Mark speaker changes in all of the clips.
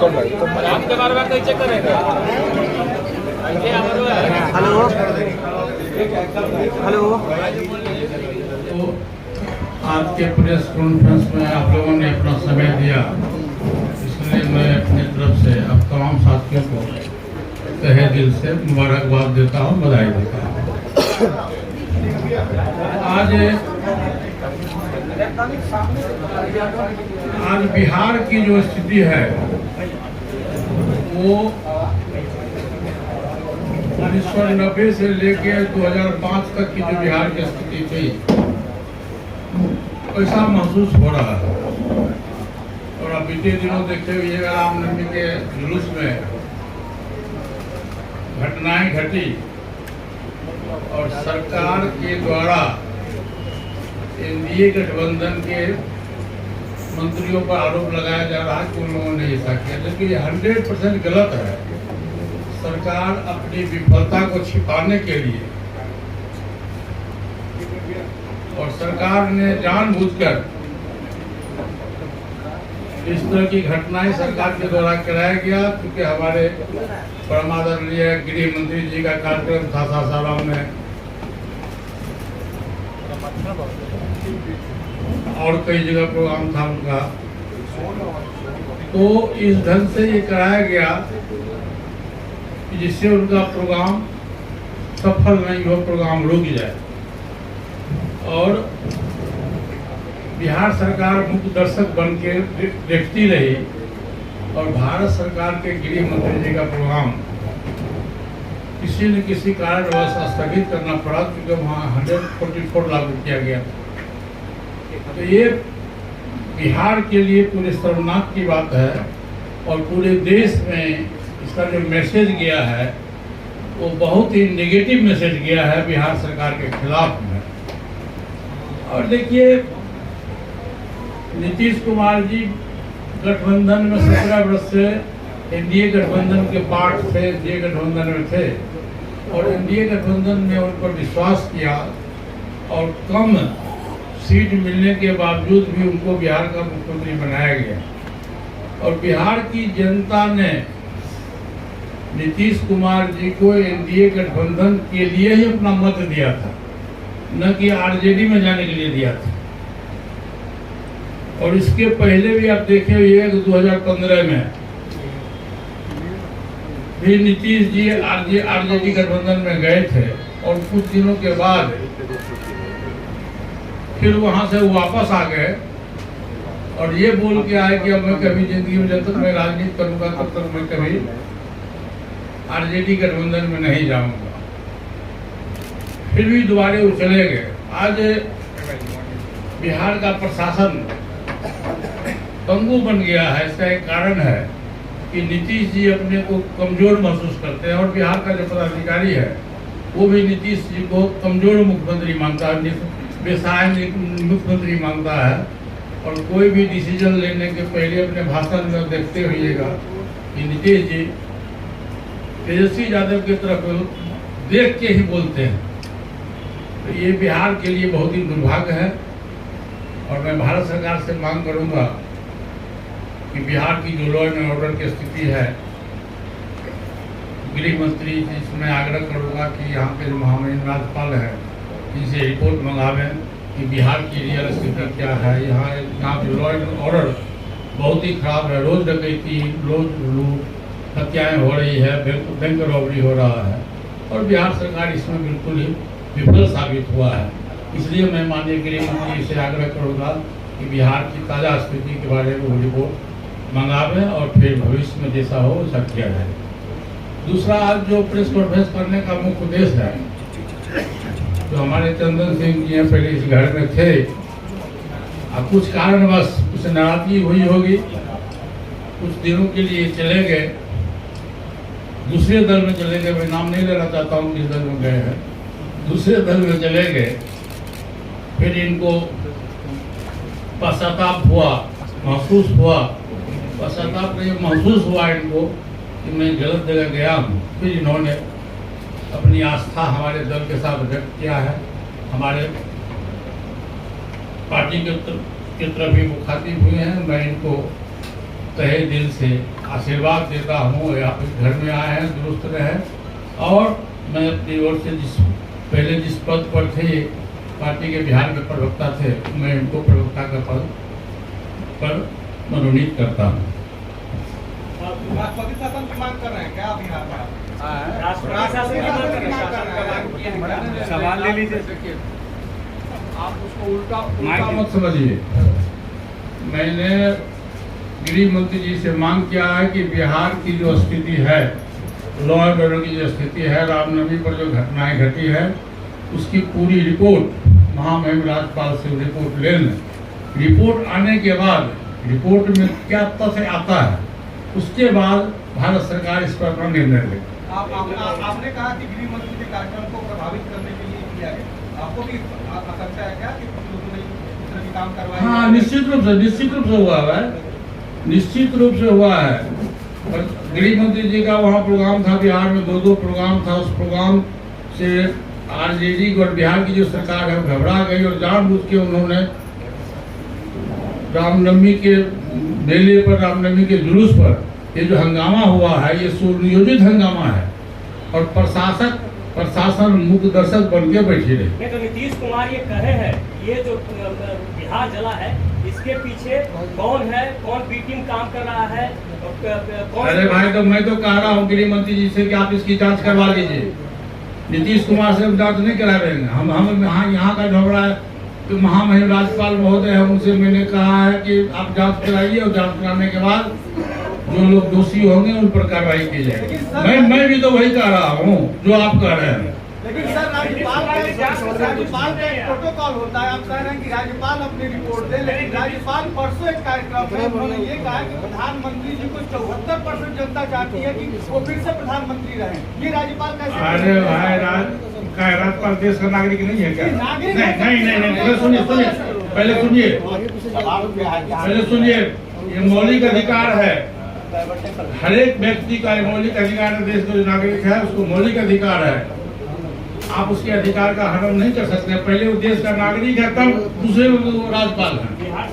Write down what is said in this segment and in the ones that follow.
Speaker 1: आपके बारे में कैसे करेगा?
Speaker 2: Hello hello.
Speaker 3: तो आज के प्रेस कॉन्फ्रेंस में आप लोगों ने अपना समय दिया, इसलिए मैं अपनी तरफ से अब तमाम साथियों को तहे दिल से मुबारकबाद देता हूँ, बधाई देता हूँ। आज बिहार की जो स्थिति है वो 1990 से लेके 2005 तक की जो बिहार की स्थिति थी ऐसा महसूस हो रहा है। और अब बीते दिनों देखते हुए रामनवमी के जुलूस में घटनाएं घटी और सरकार के द्वारा एनडीए गठबंधन के मंत्रियों पर आरोप लगाया जा रहा है कि उन लोगों ने ऐसा किया, लेकिन ये 100% गलत है। सरकार अपनी विफलता को छिपाने के लिए और सरकार ने जानबूझकर इस तरह की घटनाएं सरकार के द्वारा कराया गया, क्योंकि हमारे परम आदरणीय गृह मंत्री जी का कार्यक्रम था सासाराम में और कई जगह प्रोग्राम था उनका, तो इस ढंग से ये कराया गया जिससे उनका प्रोग्राम सफल नहीं हो, प्रोग्राम रुक जाए। और बिहार सरकार मुख्य दर्शक बन के देखती रही और भारत सरकार के गृह मंत्री जी का प्रोग्राम किसी न किसी कारणवश स्थगित करना पड़ा, क्योंकि वहाँ 144 लागू किया गया। तो ये बिहार के लिए पूरे शर्मनाक की बात है और पूरे देश में इसका जो मैसेज गया है वो बहुत ही नेगेटिव मैसेज गया है बिहार सरकार के खिलाफ में। और देखिए, नीतीश कुमार जी गठबंधन में 17 वर्ष से एनडीए गठबंधन के पार्ट थे, एनडीए गठबंधन में थे और एनडीए गठबंधन में उन पर विश्वास किया और कम सीट मिलने के बावजूद भी उनको बिहार का मुख्यमंत्री बनाया गया। और बिहार की जनता ने नीतीश कुमार जी को एनडीए गठबंधन के लिए ही अपना मत दिया था, न कि आरजेडी में जाने के लिए दिया था। और इसके पहले भी आप देखे हुए 2015 में भी नीतीश जी आरजेडी गठबंधन में गए थे और कुछ दिनों के बाद फिर वहां से वापस आ गए और ये बोल के आए कि अब मैं कभी जिंदगी में जब तक मैं राजनीति करूंगा तब तक मैं कभी आरजेडी गठबंधन में नहीं जाऊंगा। फिर भी दोबारा वो चले गए। आज बिहार का प्रशासन पंगु बन गया है। इसका एक कारण है कि नीतीश जी अपने को कमजोर महसूस करते हैं और बिहार का जो पदाधिकारी है वो भी नीतीश जी को कमजोर मुख्यमंत्री मानता है, बेसहाय मुख्यमंत्री मानता है। और कोई भी डिसीजन लेने के पहले अपने भाषण में देखते हुएगा कि नीतीश जी तेजस्वी यादव की तरफ देख के ही बोलते हैं। तो ये बिहार के लिए बहुत ही दुर्भाग्य है और मैं भारत सरकार से मांग करूंगा कि बिहार की जो लॉ एंड ऑर्डर की स्थिति है, गृह मंत्री जी से मैं आग्रह करूंगा कि यहाँ के जो महामहिम राज्यपाल है इनसे रिपोर्ट मंगावें कि बिहार की रियल स्थिति क्या है। यहाँ जो लॉ एंड ऑर्डर बहुत ही खराब है। रोज डकैती, रोज लूट, हत्याएं हो रही है, बैंक रॉबरी हो रहा है और बिहार सरकार इसमें बिल्कुल ही विफल साबित हुआ है। इसलिए मैं माननीय गृह मंत्री से आग्रह करूँगा कि बिहार की ताज़ा स्थिति के बारे में वो रिपोर्ट मंगावें और फिर भविष्य में जैसा हो वैसा किया जाए। दूसरा, आज जो प्रेस कॉन्फ्रेंस करने का मुख्य उद्देश्य है, तो हमारे चंदन सिंह जी पहले इस घर में थे, अब कुछ कारणवश उसे नाराजगी हुई होगी, कुछ दिनों के लिए चले गए, दूसरे दल में चले गए। मैं नाम नहीं लेना चाहता हूँ किस दल में गए हैं, दूसरे दल में चले गए। फिर इनको पश्चाताप हुआ, महसूस हुआ, पश्चाताप नहीं महसूस हुआ इनको कि मैं गलत जगह गया हूँ। फिर इन्होंने अपनी आस्था हमारे दल के साथ व्यक्त किया है। हमारे पार्टी के तरफ भी मुखातिब हुए हैं। मैं इनको तहे दिल से आशीर्वाद देता हूँ। आप घर में आए हैं, दुरुस्त रहे। और मैं अपनी ओर से पहले जिस पद पर थे, पार्टी के बिहार के प्रवक्ता थे, मैं उनको प्रवक्ता का पद पर मनोनीत करता हूँ।
Speaker 2: राष्ट्रपति शासन की मांग कर रहे हैं क्या बिहार में?
Speaker 1: सवाल ले लीजिए। आप उसको उल्टा
Speaker 3: मत समझिए। मैंने गृह मंत्री जी से मांग किया है कि बिहार की जो स्थिति है, लॉ एंड ऑर्डर की जो स्थिति है, रामनवमी पर जो घटनाएं घटी है, उसकी पूरी रिपोर्ट महामहिम राज्यपाल से रिपोर्ट ले लें। रिपोर्ट आने के बाद रिपोर्ट में क्या तथ्य आता है, उसके बाद भारत सरकार इस पर अपना निर्णय ले।
Speaker 2: आपने कहा कि गृह मंत्री के कार्यक्रम को प्रभावित करने के लिए किया गया, आपको भी आशंका है क्या कि कुछ लोगों ने इस तरह के काम करवाए?
Speaker 3: हाँ, निश्चित रूप से हुआ है, निश्चित रूप से हुआ है। और गृह मंत्री जी का वहाँ प्रोग्राम था, बिहार में 2 प्रोग्राम था। उस प्रोग्राम से आरजेडी और बिहार की जो सरकार है वो घबरा गई और जानबूझ के उन्होंने रामनवमी के मेले पर, रामनवमी के जुलूस पर ये जो हंगामा हुआ है, ये सुनियोजित हंगामा है। और प्रशासन मुख्य दर्शक बन के बैठे रहे।
Speaker 4: तो नीतीश कुमार ये कहे हैं, ये जो बिहार जला है, इसके पीछे कौन है, कौन बी टीम काम कर रहा है, कौन?
Speaker 3: अरे भाई, तो मैं तो कह रहा हूँ गृह मंत्री जी से कि आप इसकी जांच करवा लीजिए। नीतीश कुमार से हम जांच नहीं करा देंगे। हम यहाँ का झगड़ा है तो महामहिम राज्यपाल महोदय है, उनसे मैंने कहा है कि आप जांच कराइए और जांच कराने के बाद जो लोग दोषी होंगे उन पर कार्रवाई की जाएगी। मैं भी तो वही कह रहा हूँ जो आप कह रहे हैं।
Speaker 2: लेकिन सर, राज्यपाल का एक प्रोटोकॉल होता है। आप कह रहे हैं कि राज्यपाल अपनी रिपोर्ट दे, लेकिन राज्यपाल परसों एक कार्यक्रम में उन्होंने ये कहा कि प्रधानमंत्री जी को 74% जनता चाहती है कि वो फिर से प्रधानमंत्री रहे। ये राज्यपाल कैसे?
Speaker 3: अरे भाई, राज्यपाल देश का नागरिक नहीं है क्या? नहीं, पहले सुनिए, ये मौलिक अधिकार है। हर एक व्यक्ति का मौलिक अधिकार है। देश का जो नागरिक है उसको मौलिक अधिकार है। आप उसके अधिकार का हनन नहीं कर सकते। पहले वो देश का नागरिक है, तब दूसरे राज्यपाल है।
Speaker 4: बिहार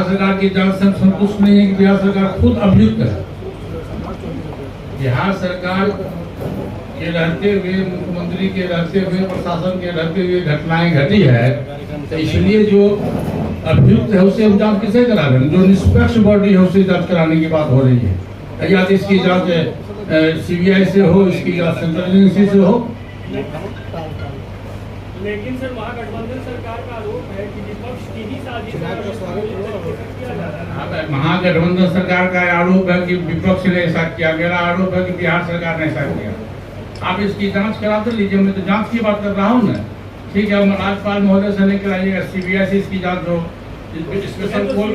Speaker 4: सरकार की जांच
Speaker 3: से संतुष्ट नहीं है कि बिहार सरकार खुद अभियुक्त है। बिहार सरकार के रहते हुए, मुख्यमंत्री के रहते हुए, प्रशासन के रहते हुए घटनाएं घटी है, तो इसलिए जो अभियुक्त है उसे हम जांच किसे करा रहे हैं? जो निष्पक्ष बॉडी है उसे जांच कराने की बात हो रही है। या तो इसकी जांच सीबीआई से हो, इसकी जांच सेंट्रल एजेंसी से हो।
Speaker 4: लेकिन सर, महागठबंधन सरकार का आरोप है कि विपक्ष की ही साजिश किया जा रहा है।
Speaker 3: महागठबंधन सरकार का आरोप है कि विपक्ष ने ऐसा किया। मेरा आरोप है कि बिहार सरकार ने ऐसा किया। आप इसकी जांच करा तो लीजिए। मैं तो जांच की बात कर रहा हूँ ना। ठीक है, राज्यपाल महोदय से नहीं कराइएगा, सीबीआई से इसकी जांच हो। स्पेशल कोर्ट,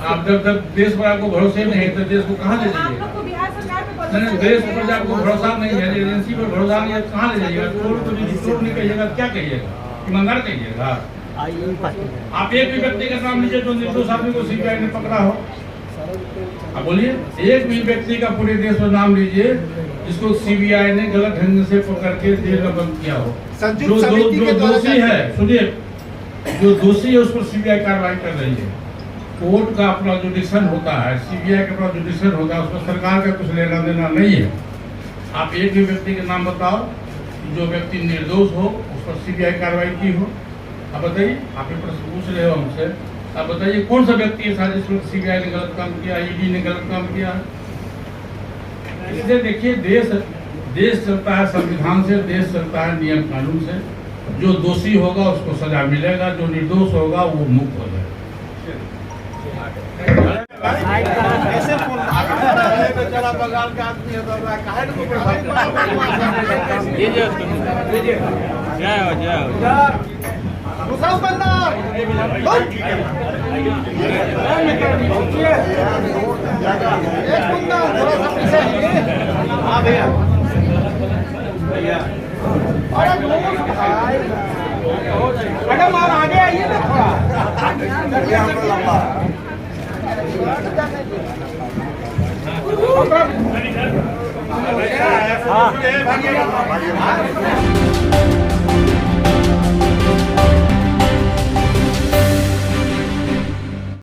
Speaker 3: आप जब तक देश पर आपको भरोसे नहीं है तो देश को कहाँ ले जाइएगा? नहीं, देश पर आपको भरोसा नहीं है, एजेंसी पर भरोसा नहीं है, कहाँ ले जाइएगा? कोर्ट को झूठ नहीं कहिएगा, क्या कहिएगा? ईमानदार कहिएगा। आप एक भी व्यक्ति का नाम लीजिए जो निर्दोष आदमी को सीबीआई ने पकड़ा हो। आप बोलिए, एक भी व्यक्ति का पूरे देश में नाम लीजिए जिसको सीबीआई ने गलत ढंग से पकड़ के जेल में बंद किया हो। जो दोषी है, सुनिए, जो दोषी है उस पर सीबीआई कार्रवाई कर रही है। कोर्ट का अपना जुडिशन होता है, सीबीआई का अपना जुडिशन होता है, उसमें सरकार का कुछ लेना देना नहीं है। आप एक भी व्यक्ति के नाम बताओ जो व्यक्ति निर्दोष हो, उस पर सीबीआई कार्रवाई की हो। आप बताइए, आप ये प्रश्न पूछ रहे हो हमसे, आप बताइए कौन सा व्यक्ति है साजिश पर सीबीआई ने गलत काम किया, ईडी ने गलत काम किया? इसलिए देखिए, देश चलता है संविधान से, देश चलता है नियम कानून से। जो दोषी होगा उसको सजा मिलेगा, जो निर्दोष होगा वो मुक्त हो जाएगा।
Speaker 2: ऐसे फोन चला बंगाल का आदमी है मैडम, आप आगे आइए ना थोड़ा। हाँ।